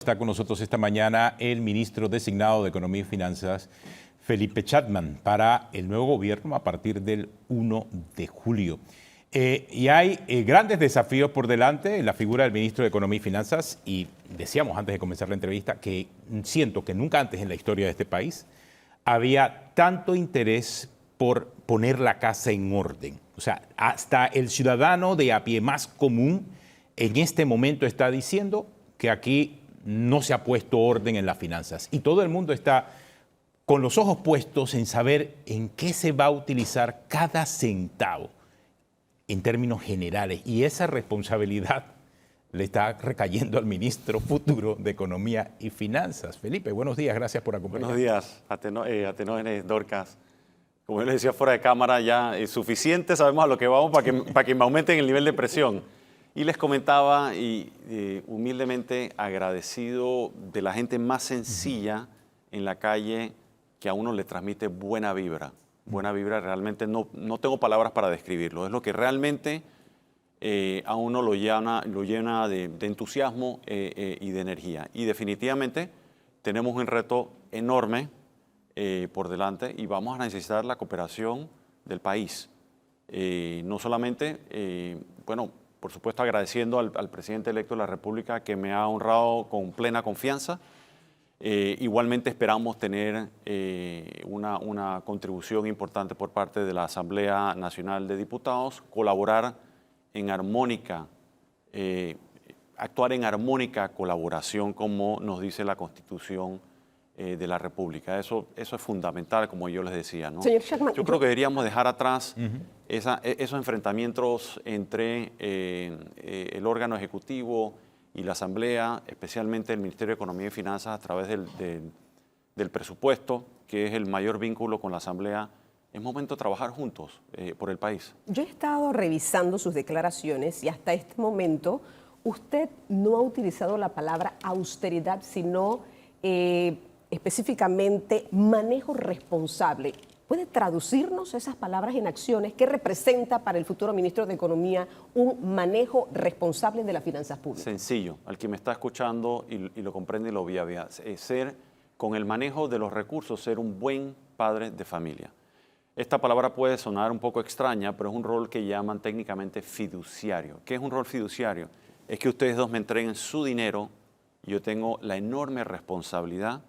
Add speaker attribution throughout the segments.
Speaker 1: Está con nosotros esta mañana el ministro designado de Economía y Finanzas, Felipe Chapman, para el nuevo gobierno a partir del 1 de julio. Y hay grandes desafíos por delante en la figura del ministro de Economía y Finanzas, y decíamos antes de comenzar la entrevista que siento que nunca antes en la historia de este país había tanto interés por poner la casa en orden. O sea, hasta el ciudadano de a pie más común en este momento está diciendo que aquí no se ha puesto orden en las finanzas. Y todo el mundo está con los ojos puestos en saber en qué se va a utilizar cada centavo en términos generales. Y esa responsabilidad le está recayendo al ministro futuro de Economía y Finanzas. Felipe, buenos días, gracias por acompañarnos.
Speaker 2: Buenos días, Atenógenes, Dorcas. Como yo les decía fuera de cámara, ya es suficiente, sabemos a lo que vamos para que me aumenten el nivel de presión. Y les comentaba, humildemente agradecido de la gente más sencilla en la calle que a uno le transmite buena vibra. Buena vibra, realmente no tengo palabras para describirlo. Es lo que realmente a uno lo llena de entusiasmo y de energía. Y definitivamente tenemos un reto enorme por delante y vamos a necesitar la cooperación del país. No solamente, por supuesto, agradeciendo al presidente electo de la República que me ha honrado con plena confianza. Igualmente esperamos tener una contribución importante por parte de la Asamblea Nacional de Diputados, colaborar en armónica, actuar en armónica colaboración, como nos dice la Constitución de la República. Eso es fundamental, como yo les decía, ¿no?
Speaker 3: Señor Chapman,
Speaker 2: yo creo que deberíamos dejar atrás esos enfrentamientos entre el órgano ejecutivo y la Asamblea, especialmente el Ministerio de Economía y Finanzas a través del presupuesto, que es el mayor vínculo con la Asamblea. Es momento de trabajar juntos por el país.
Speaker 3: Yo he estado revisando sus declaraciones y hasta este momento usted no ha utilizado la palabra austeridad, sino específicamente manejo responsable. ¿Puede traducirnos esas palabras en acciones? ¿Qué representa para el futuro ministro de Economía un manejo responsable de las finanzas públicas?
Speaker 2: Sencillo, al que me está escuchando y lo comprende y lo vía, ser con el manejo de los recursos, ser un buen padre de familia. Esta palabra puede sonar un poco extraña, pero es un rol que llaman técnicamente fiduciario. ¿Qué es un rol fiduciario? Es que ustedes dos me entreguen su dinero y yo tengo la enorme responsabilidad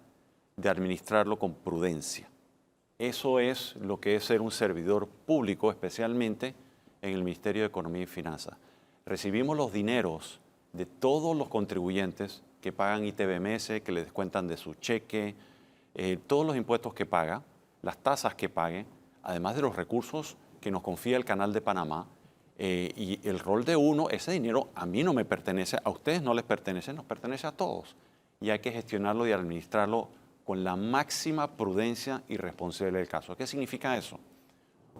Speaker 2: de administrarlo con prudencia. Eso es lo que es ser un servidor público, especialmente en el Ministerio de Economía y Finanzas. Recibimos los dineros de todos los contribuyentes que pagan ITBMS, que les descuentan de su cheque, todos los impuestos que paga, las tasas que pague, además de los recursos que nos confía el Canal de Panamá. Y el rol de uno, ese dinero a mí no me pertenece, a ustedes no les pertenece, nos pertenece a todos. Y hay que gestionarlo y administrarlo con la máxima prudencia y responsabilidad del caso. ¿Qué significa eso?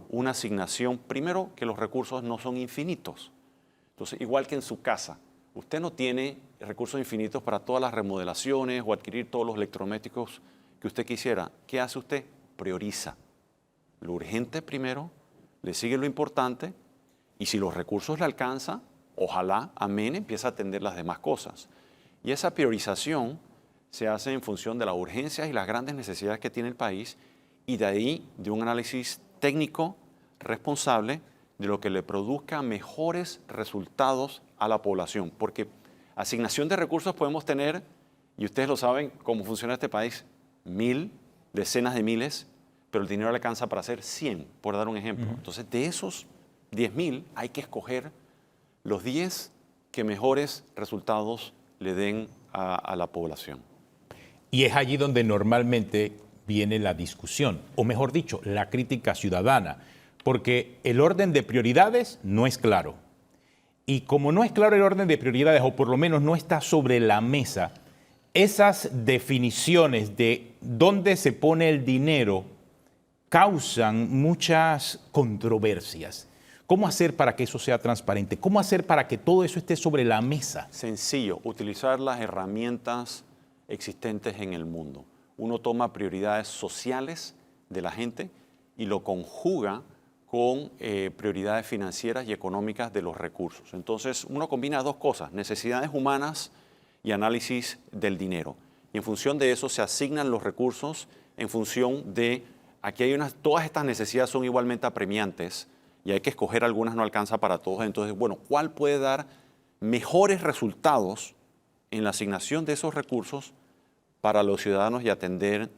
Speaker 2: Una asignación, primero, que los recursos no son infinitos. Entonces, igual que en su casa, usted no tiene recursos infinitos para todas las remodelaciones o adquirir todos los electrodomésticos que usted quisiera. ¿Qué hace usted? Prioriza. Lo urgente primero, le sigue lo importante, y si los recursos le alcanza, ojalá, amén, empieza a atender las demás cosas. Y esa priorización se hace en función de las urgencias y las grandes necesidades que tiene el país, y de ahí de un análisis técnico responsable de lo que le produzca mejores resultados a la población. Porque asignación de recursos podemos tener, y ustedes lo saben cómo funciona este país, 1000, decenas de miles, pero el dinero le alcanza para hacer 100, por dar un ejemplo. Entonces, de esos 10.000 hay que escoger los 10 que mejores resultados le den a la población.
Speaker 1: Y es allí donde normalmente viene la discusión, o mejor dicho, la crítica ciudadana, porque el orden de prioridades no es claro. Y como no es claro el orden de prioridades, o por lo menos no está sobre la mesa, esas definiciones de dónde se pone el dinero causan muchas controversias. ¿Cómo hacer para que eso sea transparente? ¿Cómo hacer para que todo eso esté sobre la mesa?
Speaker 2: Sencillo, utilizar las herramientas existentes en el mundo. Uno toma prioridades sociales de la gente y lo conjuga con prioridades financieras y económicas de los recursos. Entonces, uno combina dos cosas, necesidades humanas y análisis del dinero. Y en función de eso se asignan los recursos en función de, aquí hay todas estas necesidades son igualmente apremiantes y hay que escoger algunas, no alcanza para todos. Entonces, bueno, ¿cuál puede dar mejores resultados en la asignación de esos recursos para los ciudadanos y atender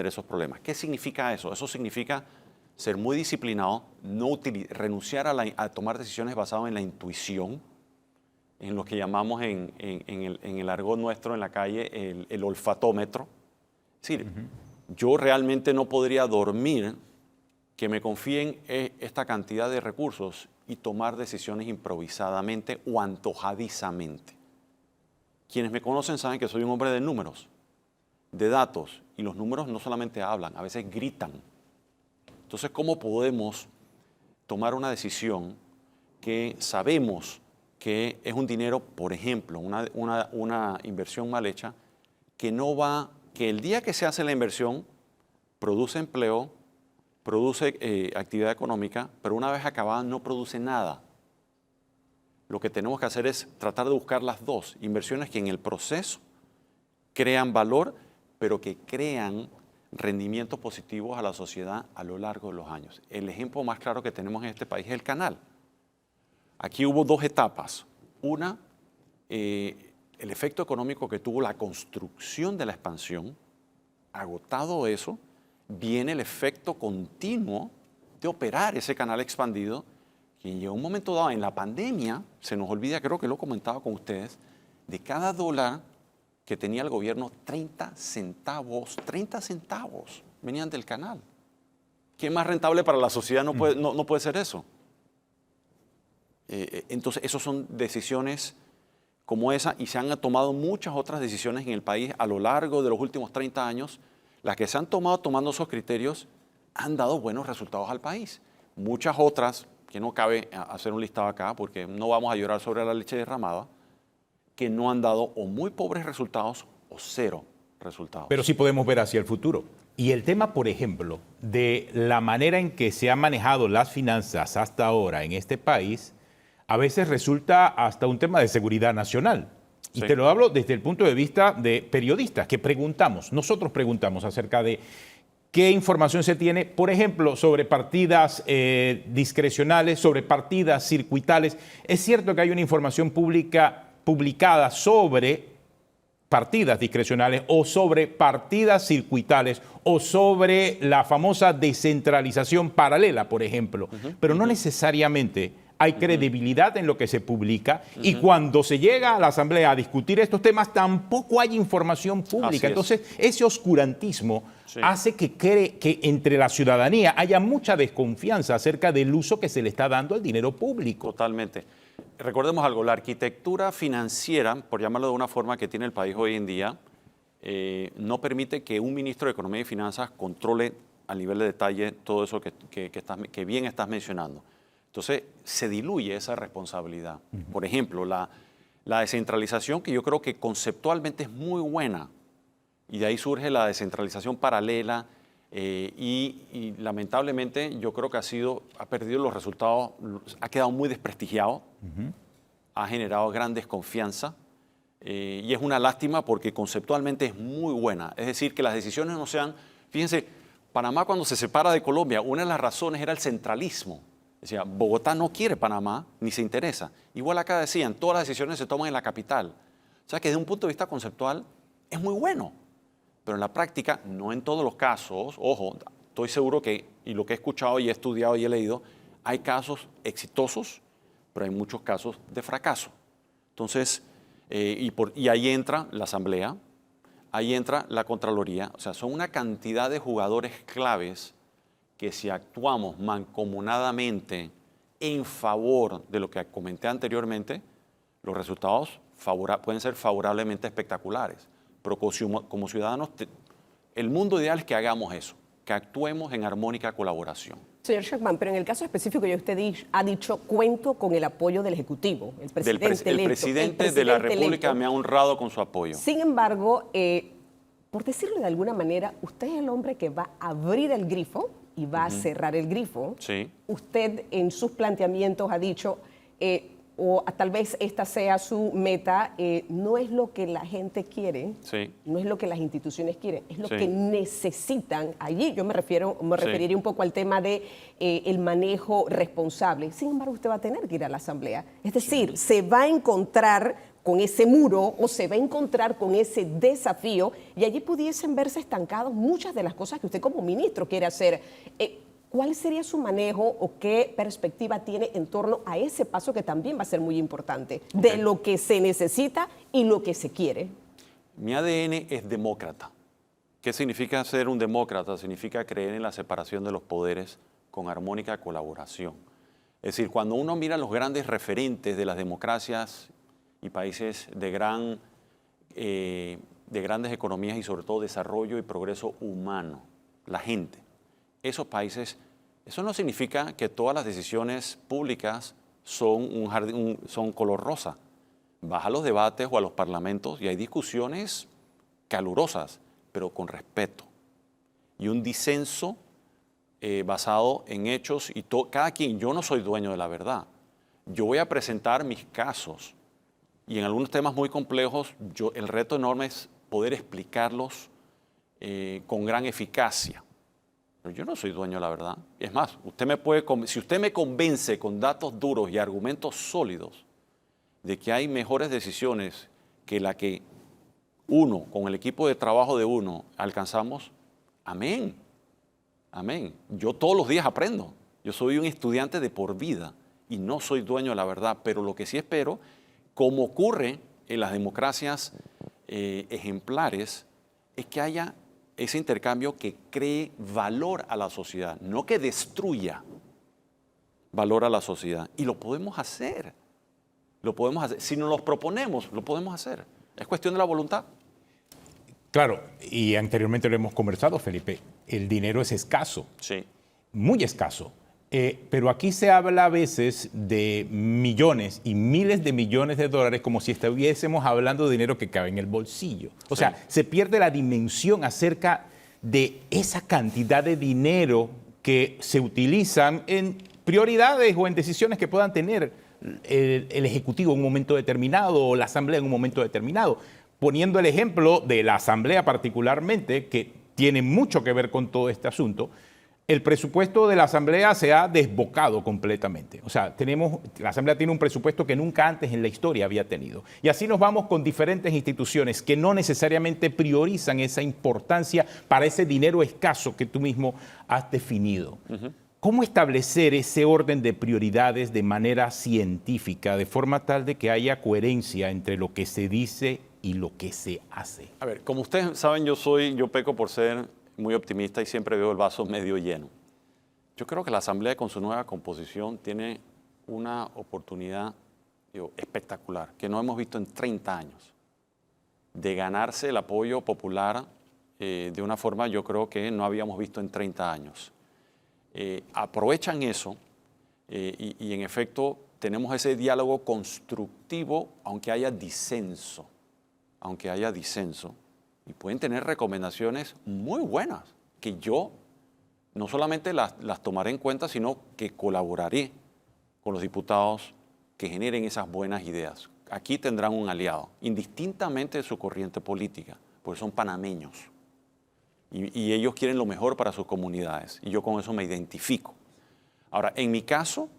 Speaker 2: esos problemas? ¿Qué significa eso? Eso significa ser muy disciplinado, renunciar a tomar decisiones basadas en la intuición, en lo que llamamos en el argot nuestro en la calle el olfatómetro. Es decir, yo realmente no podría dormir que me confíen esta cantidad de recursos y tomar decisiones improvisadamente o antojadizamente. Quienes me conocen saben que soy un hombre de números, de datos, y los números no solamente hablan, a veces gritan. Entonces, ¿cómo podemos tomar una decisión que sabemos que es un dinero, por ejemplo, una inversión mal hecha, que el día que se hace la inversión produce empleo, produce actividad económica, pero una vez acabada no produce nada? Lo que tenemos que hacer es tratar de buscar las dos, inversiones que en el proceso crean valor, pero que crean rendimientos positivos a la sociedad a lo largo de los años. El ejemplo más claro que tenemos en este país es el canal. Aquí hubo dos etapas. Una, el efecto económico que tuvo la construcción de la expansión. Agotado eso, viene el efecto continuo de operar ese canal expandido, que llegó un momento dado en la pandemia, se nos olvida, creo que lo comentaba con ustedes, de cada dólar que tenía el gobierno, 30 centavos venían del canal. ¿Qué más rentable para la sociedad no puede ser eso? Entonces, esas son decisiones como esa, y se han tomado muchas otras decisiones en el país a lo largo de los últimos 30 años. Las que se han tomado tomando esos criterios han dado buenos resultados al país. Muchas otras, que no cabe hacer un listado acá porque no vamos a llorar sobre la leche derramada, que no han dado o muy pobres resultados o cero resultados.
Speaker 1: Pero sí podemos ver hacia el futuro. Y el tema, por ejemplo, de la manera en que se han manejado las finanzas hasta ahora en este país, a veces resulta hasta un tema de seguridad nacional. Y te lo hablo desde el punto de vista de periodistas que nosotros preguntamos acerca de qué información se tiene, por ejemplo, sobre partidas discrecionales, sobre partidas circuitales. Es cierto que hay una información publicada sobre partidas discrecionales o sobre partidas circuitales o sobre la famosa descentralización paralela, por ejemplo, pero no necesariamente hay credibilidad en lo que se publica y cuando se llega a la Asamblea a discutir estos temas tampoco hay información pública. Entonces, ese oscurantismo hace que entre la ciudadanía haya mucha desconfianza acerca del uso que se le está dando al dinero público.
Speaker 2: Totalmente. Recordemos algo, la arquitectura financiera, por llamarlo de una forma que tiene el país hoy en día, no permite que un ministro de Economía y Finanzas controle a nivel de detalle todo eso que bien estás mencionando. Entonces, se diluye esa responsabilidad. Por ejemplo, la descentralización, que yo creo que conceptualmente es muy buena, y de ahí surge la descentralización paralela, y lamentablemente yo creo que ha perdido los resultados, ha quedado muy desprestigiado, ha generado gran desconfianza, y es una lástima porque conceptualmente es muy buena. Es decir, que las decisiones no sean... Fíjense, Panamá cuando se separa de Colombia, una de las razones era el centralismo. Decía, Bogotá no quiere Panamá, ni se interesa. Igual acá decían, todas las decisiones se toman en la capital. O sea que desde un punto de vista conceptual es muy bueno. Pero en la práctica, no en todos los casos, ojo, estoy seguro que, y lo que he escuchado y he estudiado y he leído, hay casos exitosos, pero hay muchos casos de fracaso. Entonces, y ahí entra la Asamblea, ahí entra la Contraloría, o sea, son una cantidad de jugadores claves que si actuamos mancomunadamente en favor de lo que comenté anteriormente, los resultados pueden ser favorablemente espectaculares. Pero como ciudadanos, el mundo ideal es que hagamos eso, que actuemos en armónica colaboración.
Speaker 3: Señor Sheckman, pero en el caso específico ya usted ha dicho, cuento con el apoyo del Ejecutivo, el presidente
Speaker 2: El presidente de la República me ha honrado con su apoyo.
Speaker 3: Sin embargo, por decirlo de alguna manera, usted es el hombre que va a abrir el grifo y va a cerrar el grifo.
Speaker 2: Sí.
Speaker 3: Usted en sus planteamientos ha dicho, o tal vez esta sea su meta, no es lo que la gente quiere,
Speaker 2: Sí.
Speaker 3: no es lo que las instituciones quieren, es lo
Speaker 2: Sí.
Speaker 3: que necesitan allí. Yo me referiría un poco al tema de el manejo responsable. Sin embargo, usted va a tener que ir a la Asamblea. Es decir, se va a encontrar con ese muro o se va a encontrar con ese desafío y allí pudiesen verse estancados muchas de las cosas que usted como ministro quiere hacer. ¿Cuál sería su manejo o qué perspectiva tiene en torno a ese paso que también va a ser muy importante de lo que se necesita y lo que se quiere?
Speaker 2: Mi ADN es demócrata. ¿Qué significa ser un demócrata? Significa creer en la separación de los poderes con armónica colaboración. Es decir, cuando uno mira los grandes referentes de las democracias y países de grandes economías y sobre todo desarrollo y progreso humano, la gente, esos países, eso no significa que todas las decisiones públicas son color rosa. Vas a los debates o a los parlamentos y hay discusiones calurosas, pero con respeto. Y un disenso basado en hechos y cada quien, yo no soy dueño de la verdad. Yo voy a presentar mis casos y en algunos temas muy complejos, el reto enorme es poder explicarlos con gran eficacia. Pero yo no soy dueño de la verdad. Es más, si usted me convence con datos duros y argumentos sólidos de que hay mejores decisiones que la que uno, con el equipo de trabajo de uno, alcanzamos, amén. Amén. Yo todos los días aprendo. Yo soy un estudiante de por vida y no soy dueño de la verdad, pero lo que sí espero, como ocurre en las democracias ejemplares, es que haya ese intercambio que cree valor a la sociedad, no que destruya valor a la sociedad. Y lo podemos hacer. Lo podemos hacer. Si nos lo proponemos, lo podemos hacer. Es cuestión de la voluntad.
Speaker 1: Claro, y anteriormente lo hemos conversado, Felipe, el dinero es escaso,
Speaker 2: Sí.
Speaker 1: muy escaso. Pero aquí se habla a veces de millones y miles de millones de dólares como si estuviésemos hablando de dinero que cabe en el bolsillo. O sea, se pierde la dimensión acerca de esa cantidad de dinero que se utilizan en prioridades o en decisiones que puedan tener el Ejecutivo en un momento determinado o la Asamblea en un momento determinado. Poniendo el ejemplo de la Asamblea particularmente, que tiene mucho que ver con todo este asunto, el presupuesto de la Asamblea se ha desbocado completamente. O sea, la Asamblea tiene un presupuesto que nunca antes en la historia había tenido. Y así nos vamos con diferentes instituciones que no necesariamente priorizan esa importancia para ese dinero escaso que tú mismo has definido. ¿Cómo establecer ese orden de prioridades de manera científica, de forma tal de que haya coherencia entre lo que se dice y lo que se hace?
Speaker 2: A ver, como ustedes saben, yo peco por ser muy optimista y siempre veo el vaso medio lleno. Yo creo que la Asamblea con su nueva composición tiene una oportunidad espectacular, que no hemos visto en 30 años, de ganarse el apoyo popular de una forma yo creo que no habíamos visto en 30 años. Aprovechan eso y en efecto tenemos ese diálogo constructivo, aunque haya disenso, y pueden tener recomendaciones muy buenas que yo no solamente las tomaré en cuenta, sino que colaboraré con los diputados que generen esas buenas ideas. Aquí tendrán un aliado, indistintamente de su corriente política, porque son panameños y ellos quieren lo mejor para sus comunidades y yo con eso me identifico. Ahora, en mi caso,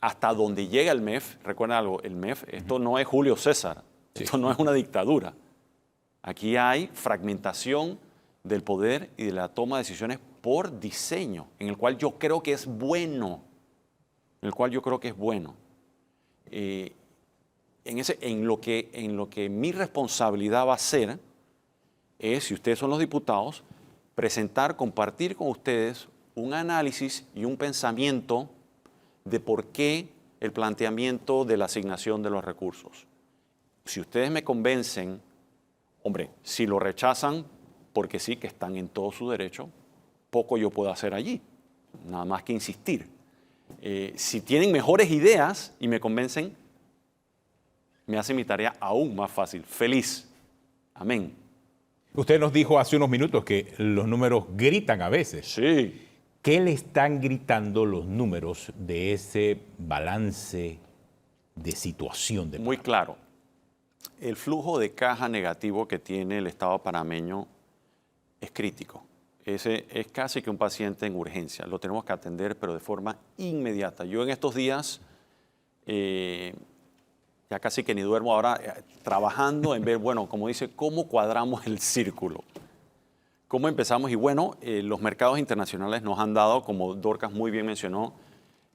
Speaker 2: hasta donde llega el MEF, recuerden algo, el MEF, esto no es Julio César, esto no es una dictadura. Aquí hay fragmentación del poder y de la toma de decisiones por diseño, en el cual yo creo que es bueno. En lo que mi responsabilidad va a ser es, si ustedes son los diputados, compartir con ustedes un análisis y un pensamiento de por qué el planteamiento de la asignación de los recursos. Si ustedes me convencen, hombre, si lo rechazan, porque sí que están en todo su derecho, poco yo puedo hacer allí, nada más que insistir. Si tienen mejores ideas y me convencen, me hace mi tarea aún más fácil. Feliz. Amén.
Speaker 1: Usted nos dijo hace unos minutos que los números gritan a veces.
Speaker 2: Sí.
Speaker 1: ¿Qué le están gritando los números de ese balance de situación de
Speaker 2: Muy
Speaker 1: Panamá?
Speaker 2: claro. El flujo de caja negativo que tiene el Estado panameño es crítico. Ese es casi que un paciente en urgencia. Lo tenemos que atender, pero de forma inmediata. Yo en estos días, ya casi que ni duermo ahora, trabajando en ver, bueno, como dice, cómo cuadramos el círculo. ¿Cómo empezamos? Y bueno, los mercados internacionales nos han dado, como Dorcas muy bien mencionó,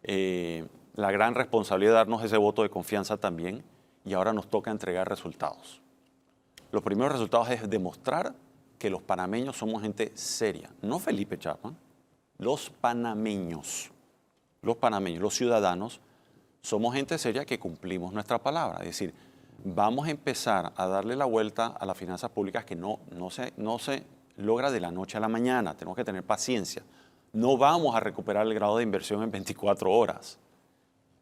Speaker 2: la gran responsabilidad de darnos ese voto de confianza también, y ahora nos toca entregar resultados. Los primeros resultados es demostrar que los panameños somos gente seria, no Felipe Chapman, los panameños, los ciudadanos, somos gente seria que cumplimos nuestra palabra. Es decir, vamos a empezar a darle la vuelta a las finanzas públicas que no se logra de la noche a la mañana, tenemos que tener paciencia. No vamos a recuperar el grado de inversión en 24 horas.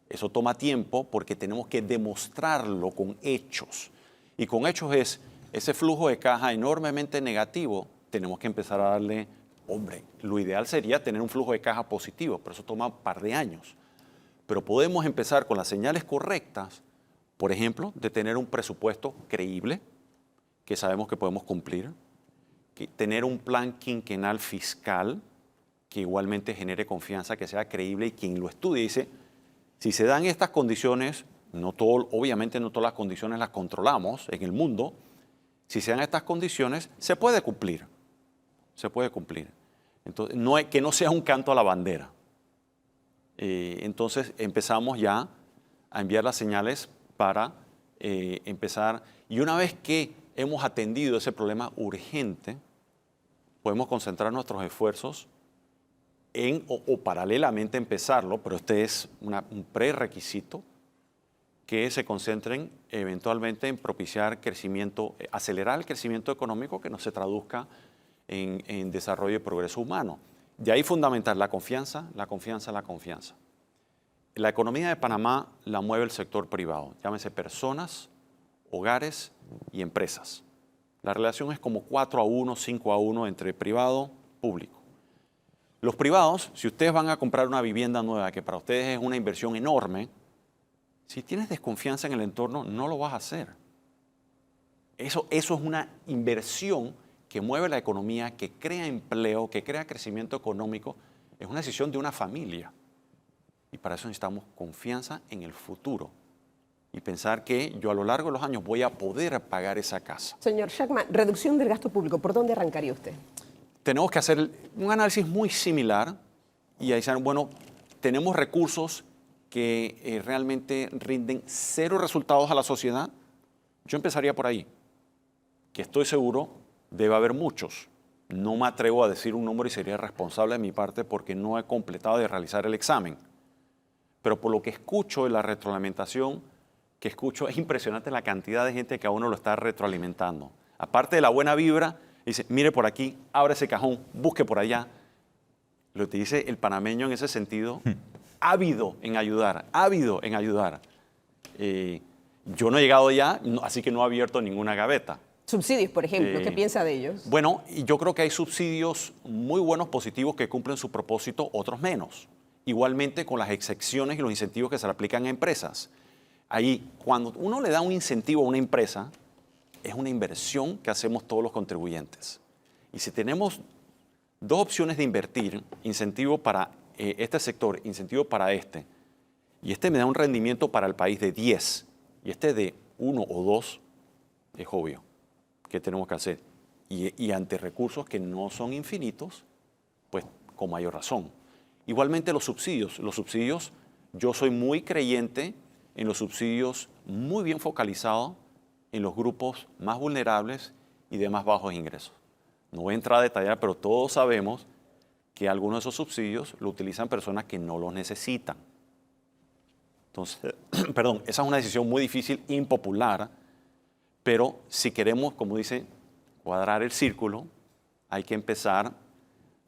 Speaker 2: Eso toma tiempo porque tenemos que demostrarlo con hechos. Y con hechos es ese flujo de caja enormemente negativo, tenemos que empezar a darle, hombre, lo ideal sería tener un flujo de caja positivo, pero eso toma un par de años. Pero podemos empezar con las señales correctas, por ejemplo, de tener un presupuesto creíble, que sabemos que podemos cumplir, que tener un plan quinquenal fiscal que igualmente genere confianza, que sea creíble, y quien lo estudie dice, si se dan estas condiciones, obviamente no todas las condiciones las controlamos en el mundo, si se dan estas condiciones, se puede cumplir. Se puede cumplir. Entonces, que no sea un canto a la bandera. Entonces empezamos ya a enviar las señales para empezar. Y una vez que hemos atendido ese problema urgente, podemos concentrar nuestros esfuerzos o paralelamente empezarlo, pero este es un prerequisito, que se concentren eventualmente en propiciar crecimiento, acelerar el crecimiento económico que no se traduzca en desarrollo y progreso humano. De ahí fundamental la confianza, la confianza, la confianza. La economía de Panamá la mueve el sector privado, llámese personas, hogares y empresas. La relación es como 4-1, 5-1 entre privado y público. Los privados, si ustedes van a comprar una vivienda nueva, que para ustedes es una inversión enorme, si tienes desconfianza en el entorno, no lo vas a hacer. Eso es una inversión que mueve la economía, que crea empleo, que crea crecimiento económico. Es una decisión de una familia. Y para eso necesitamos confianza en el futuro. Y pensar que yo a lo largo de los años voy a poder pagar esa casa.
Speaker 3: Señor Chapman, reducción del gasto público, ¿por dónde arrancaría usted?
Speaker 2: Tenemos que hacer un análisis muy similar y ahí dicen, bueno, tenemos recursos que realmente rinden cero resultados a la sociedad. Yo empezaría por ahí, que estoy seguro debe haber muchos. No me atrevo a decir un número y sería responsable de mi parte porque no he completado de realizar el examen. Pero por lo que escucho de la retroalimentación que escucho, es impresionante la cantidad de gente que a uno lo está retroalimentando. Aparte de la buena vibra, dice, mire por aquí, abre ese cajón, busque por allá. Lo que dice el panameño en ese sentido, ávido en ayudar, ávido en ayudar. Yo no he llegado ya, así que no he abierto ninguna gaveta.
Speaker 3: Subsidios, por ejemplo, ¿qué piensa de ellos?
Speaker 2: Bueno, yo creo que hay subsidios muy buenos, positivos, que cumplen su propósito, otros menos. Igualmente con las excepciones y los incentivos que se le aplican a empresas. Ahí, cuando uno le da un incentivo a una empresa, es una inversión que hacemos todos los contribuyentes. Y si tenemos dos opciones de invertir, incentivo para este sector, incentivo para este, y este me da un rendimiento para el país de 10, y este de 1 o 2, es obvio que tenemos que hacer. Y ante recursos que no son infinitos, pues con mayor razón. Igualmente los subsidios. Los subsidios, yo soy muy creyente en los subsidios muy bien focalizados en los grupos más vulnerables y de más bajos ingresos. No voy a entrar a detallar, pero todos sabemos que algunos de esos subsidios lo utilizan personas que no los necesitan. Entonces, perdón, esa es una decisión muy difícil, impopular, pero si queremos, como dice, cuadrar el círculo, hay que empezar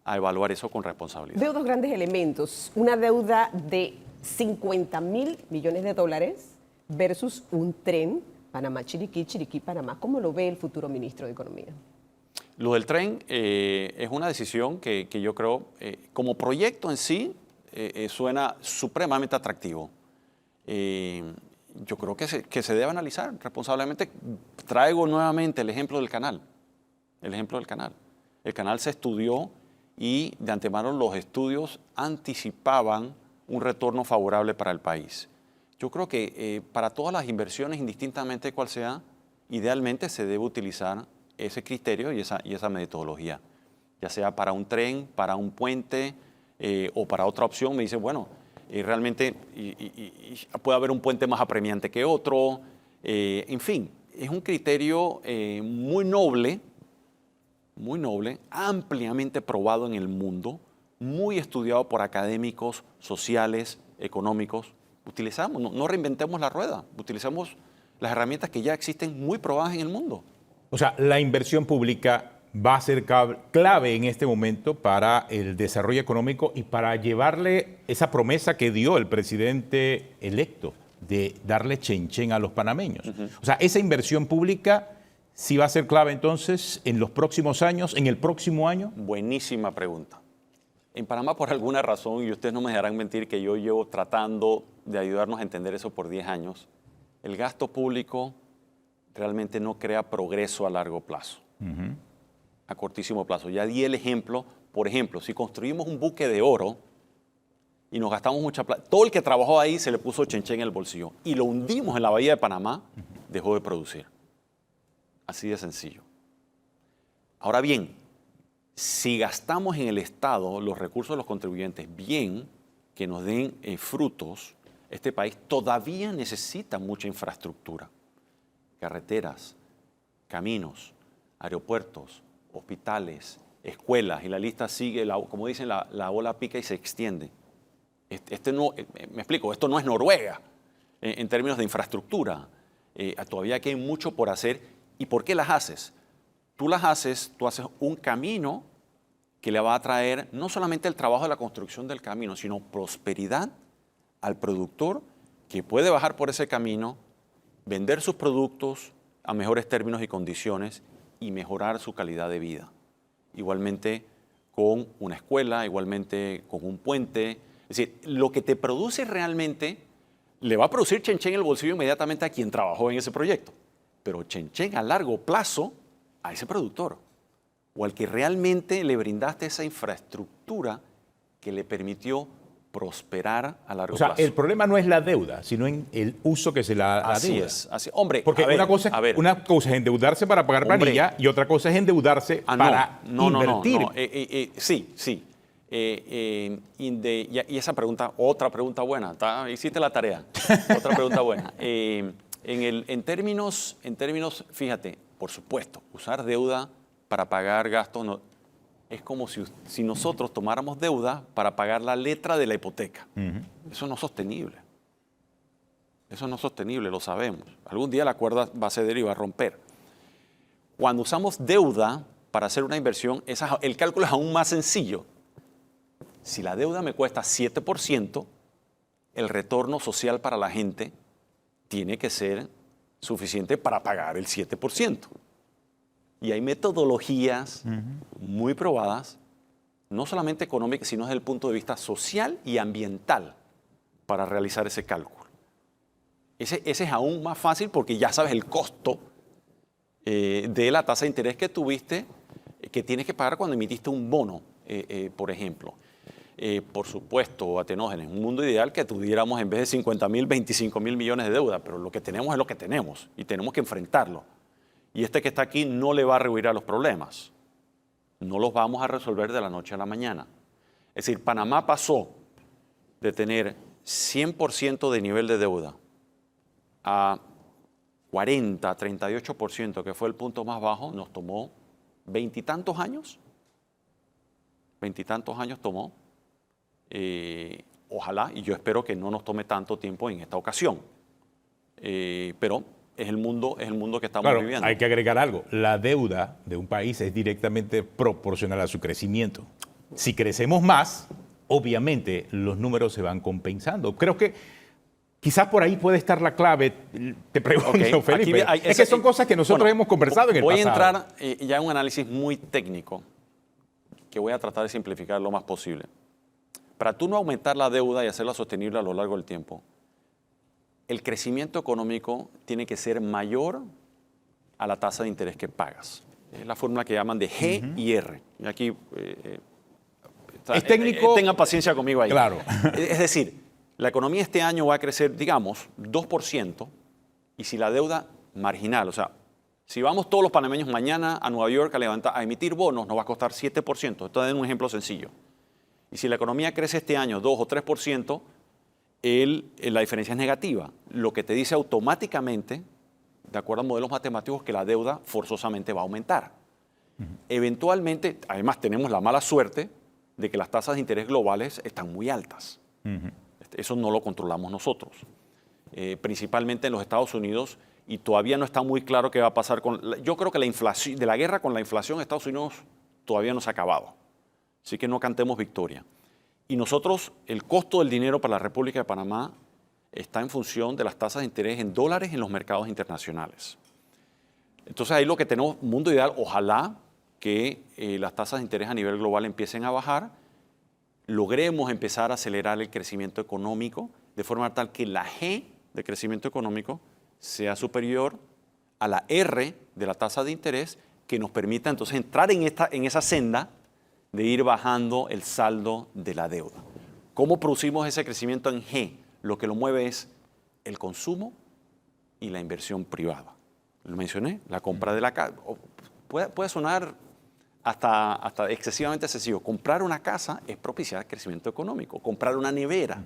Speaker 2: a evaluar eso con responsabilidad.
Speaker 3: Veo dos grandes elementos, una deuda de 50.000 millones de dólares versus un tren Panamá-Chiriquí, Chiriquí-Panamá. ¿Cómo lo ve el futuro ministro de Economía?
Speaker 2: Lo del tren es una decisión que yo creo, como proyecto en sí, suena supremamente atractivo. yo creo que se debe analizar responsablemente. Traigo nuevamente el ejemplo del canal. El ejemplo del canal. El canal se estudió y de antemano los estudios anticipaban un retorno favorable para el país. Yo creo que para todas las inversiones, indistintamente cuál sea, idealmente se debe utilizar ese criterio y esa metodología. Ya sea para un tren, para un puente o para otra opción. Me dice, bueno, realmente puede haber un puente más apremiante que otro. En fin, es un criterio muy noble, ampliamente probado en el mundo, muy estudiado por académicos, sociales, económicos. Utilizamos, no reinventemos la rueda, utilizamos las herramientas que ya existen muy probadas en el mundo.
Speaker 1: O sea, la inversión pública va a ser clave en este momento para el desarrollo económico y para llevarle esa promesa que dio el presidente electo de darle chenchen a los panameños. O sea, esa inversión pública sí va a ser clave entonces en los próximos años, en el próximo año.
Speaker 2: Buenísima pregunta. En Panamá, por alguna razón, y ustedes no me dejarán mentir que yo llevo tratando de ayudarnos a entender eso por 10 años, el gasto público realmente no crea progreso a largo plazo, a cortísimo plazo. Ya di el ejemplo, por ejemplo, si construimos un buque de oro y nos gastamos mucha plata, todo el que trabajó ahí se le puso chenchen en el bolsillo y lo hundimos en la bahía de Panamá, dejó de producir. Así de sencillo. Ahora bien, si gastamos en el Estado los recursos de los contribuyentes bien, que nos den frutos, este país todavía necesita mucha infraestructura. Carreteras, caminos, aeropuertos, hospitales, escuelas, y la lista sigue, como dicen, la bola pica y se extiende. Me explico, esto no es Noruega en términos de infraestructura. Todavía aquí hay mucho por hacer. ¿Y por qué las haces? Tú haces un camino que le va a traer no solamente el trabajo de la construcción del camino, sino prosperidad al productor que puede bajar por ese camino, vender sus productos a mejores términos y condiciones y mejorar su calidad de vida. Igualmente con una escuela, igualmente con un puente. Es decir, lo que te produce realmente le va a producir chenchen en el bolsillo inmediatamente a quien trabajó en ese proyecto, pero chenchen a largo plazo a ese productor o al que realmente le brindaste esa infraestructura que le permitió prosperar a largo plazo.
Speaker 1: O sea, el problema no es la deuda, sino en el uso que se le da a la deuda.
Speaker 2: Así es. Hombre,
Speaker 1: porque una cosa es endeudarse para pagar planilla y otra cosa es endeudarse para invertir.
Speaker 2: Sí. Y esa pregunta, otra pregunta buena, hiciste la tarea, otra pregunta buena. En términos, fíjate, por supuesto, usar deuda para pagar gastos es como si nosotros tomáramos deuda para pagar la letra de la hipoteca. Eso no es sostenible. Eso no es sostenible, lo sabemos. Algún día la cuerda va a ceder y va a romper. Cuando usamos deuda para hacer una inversión, el cálculo es aún más sencillo. Si la deuda me cuesta 7%, el retorno social para la gente tiene que ser suficiente para pagar el 7%. Y hay metodologías muy probadas, no solamente económicas, sino desde el punto de vista social y ambiental, para realizar ese cálculo. Ese es aún más fácil porque ya sabes el costo de la tasa de interés que tuviste, que tienes que pagar cuando emitiste un bono, por ejemplo. Por supuesto, Atenógenes, un mundo ideal que tuviéramos en vez de 50.000, 25.000 millones de deuda, pero lo que tenemos es lo que tenemos y tenemos que enfrentarlo. Y este que está aquí no le va a rehuir a los problemas. No los vamos a resolver de la noche a la mañana. Es decir, Panamá pasó de tener 100% de nivel de deuda a 40, 38%, que fue el punto más bajo, nos tomó 20 y tantos años. 20 y tantos años tomó. Ojalá, y yo espero que no nos tome tanto tiempo en esta ocasión. Pero es el mundo que estamos viviendo.
Speaker 1: Hay que agregar algo. La deuda de un país es directamente proporcional a su crecimiento. Si crecemos más, obviamente los números se van compensando. Creo que quizás por ahí puede estar la clave. Te pregunto, Felipe. Es que son cosas que nosotros hemos conversado en el pasado.
Speaker 2: Voy a entrar ya en un análisis muy técnico que voy a tratar de simplificar lo más posible. Para tú no aumentar la deuda y hacerla sostenible a lo largo del tiempo, el crecimiento económico tiene que ser mayor a la tasa de interés que pagas. Es la fórmula que llaman de G y R. Y aquí,
Speaker 1: es técnico.
Speaker 2: Tengan paciencia conmigo ahí.
Speaker 1: Claro.
Speaker 2: Es decir, la economía este año va a crecer, digamos, 2%, y si la deuda marginal, o sea, si vamos todos los panameños mañana a Nueva York a emitir bonos, nos va a costar 7%. Esto es un ejemplo sencillo. Y si la economía crece este año 2 o 3%, la diferencia es negativa, lo que te dice automáticamente, de acuerdo a modelos matemáticos, que la deuda forzosamente va a aumentar. Eventualmente, además tenemos la mala suerte de que las tasas de interés globales están muy altas. Eso no lo controlamos nosotros. Principalmente en los Estados Unidos, y todavía no está muy claro qué va a pasar yo creo que la inflación, de la guerra con la inflación en Estados Unidos todavía no se ha acabado. Así que no cantemos victoria. Y nosotros, el costo del dinero para la República de Panamá está en función de las tasas de interés en dólares en los mercados internacionales. Entonces ahí lo que tenemos, mundo ideal, ojalá que las tasas de interés a nivel global empiecen a bajar, logremos empezar a acelerar el crecimiento económico de forma tal que la G de crecimiento económico sea superior a la R de la tasa de interés, que nos permita entonces entrar en esa senda de ir bajando el saldo de la deuda. ¿Cómo producimos ese crecimiento en G? Lo que lo mueve es el consumo y la inversión privada. Lo mencioné, la compra de la casa. Puede sonar hasta excesivamente sencillo. Comprar una casa es propiciar crecimiento económico. Comprar una nevera.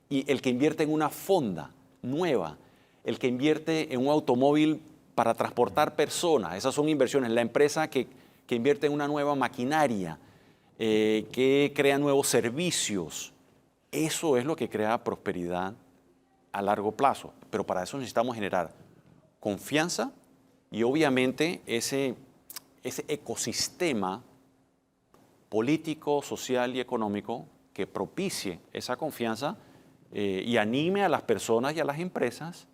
Speaker 2: Y el que invierte en una fonda nueva, el que invierte en un automóvil para transportar personas, esas son inversiones. La empresa que invierte en una nueva maquinaria, que crea nuevos servicios, eso es lo que crea prosperidad a largo plazo. Pero para eso necesitamos generar confianza y obviamente ese ecosistema político, social y económico que propicie esa confianza y anime a las personas y a las empresas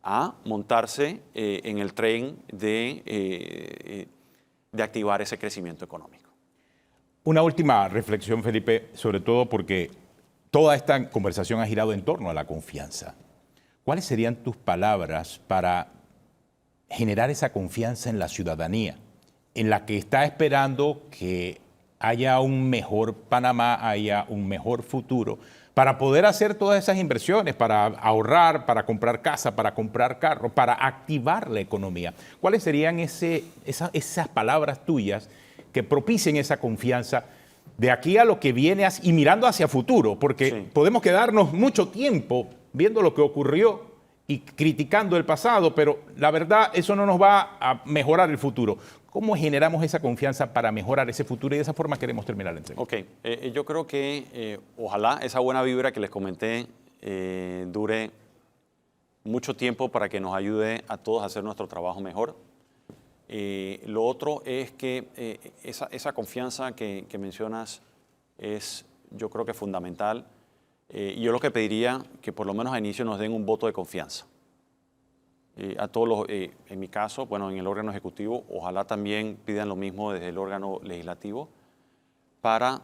Speaker 2: a montarse en el tren de activar ese crecimiento económico.
Speaker 1: Una última reflexión, Felipe, sobre todo porque toda esta conversación ha girado en torno a la confianza. ¿Cuáles serían tus palabras para generar esa confianza en la ciudadanía, en la que está esperando que haya un mejor Panamá, haya un mejor futuro, para poder hacer todas esas inversiones, para ahorrar, para comprar casa, para comprar carro, para activar la economía? ¿Cuáles serían esas palabras tuyas que propicien esa confianza de aquí a lo que viene y mirando hacia futuro? Porque sí, podemos quedarnos mucho tiempo viendo lo que ocurrió y criticando el pasado, pero la verdad eso no nos va a mejorar el futuro. ¿Cómo generamos esa confianza para mejorar ese futuro? Y de esa forma queremos terminar la entrevista.
Speaker 2: Ok, yo creo que ojalá esa buena vibra que les comenté dure mucho tiempo para que nos ayude a todos a hacer nuestro trabajo mejor. Lo otro es que esa confianza que mencionas es, yo creo que fundamental. Y yo lo que pediría que por lo menos a inicio nos den un voto de confianza. A todos en mi caso, bueno, en el órgano ejecutivo, ojalá también pidan lo mismo desde el órgano legislativo para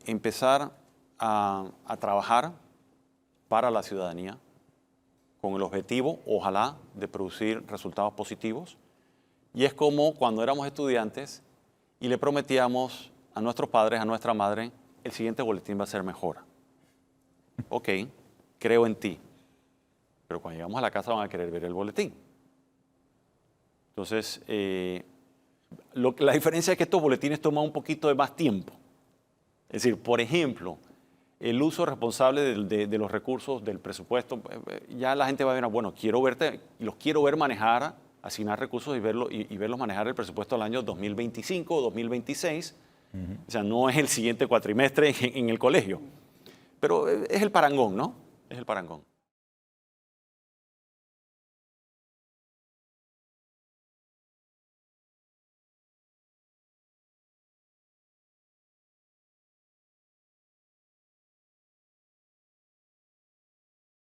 Speaker 2: empezar a trabajar para la ciudadanía con el objetivo, ojalá, de producir resultados positivos. Y es como cuando éramos estudiantes y le prometíamos a nuestros padres, a nuestra madre, el siguiente boletín va a ser mejor. Ok, creo en ti. Pero cuando llegamos a la casa van a querer ver el boletín. Entonces, la diferencia es que estos boletines toman un poquito de más tiempo. Es decir, por ejemplo, el uso responsable de los recursos del presupuesto, ya la gente va a ver, bueno, los quiero ver manejar, asignar recursos y verlos manejar el presupuesto del año 2025 o 2026. O sea, no es el siguiente cuatrimestre en el colegio. Pero es el parangón, ¿no? Es el parangón.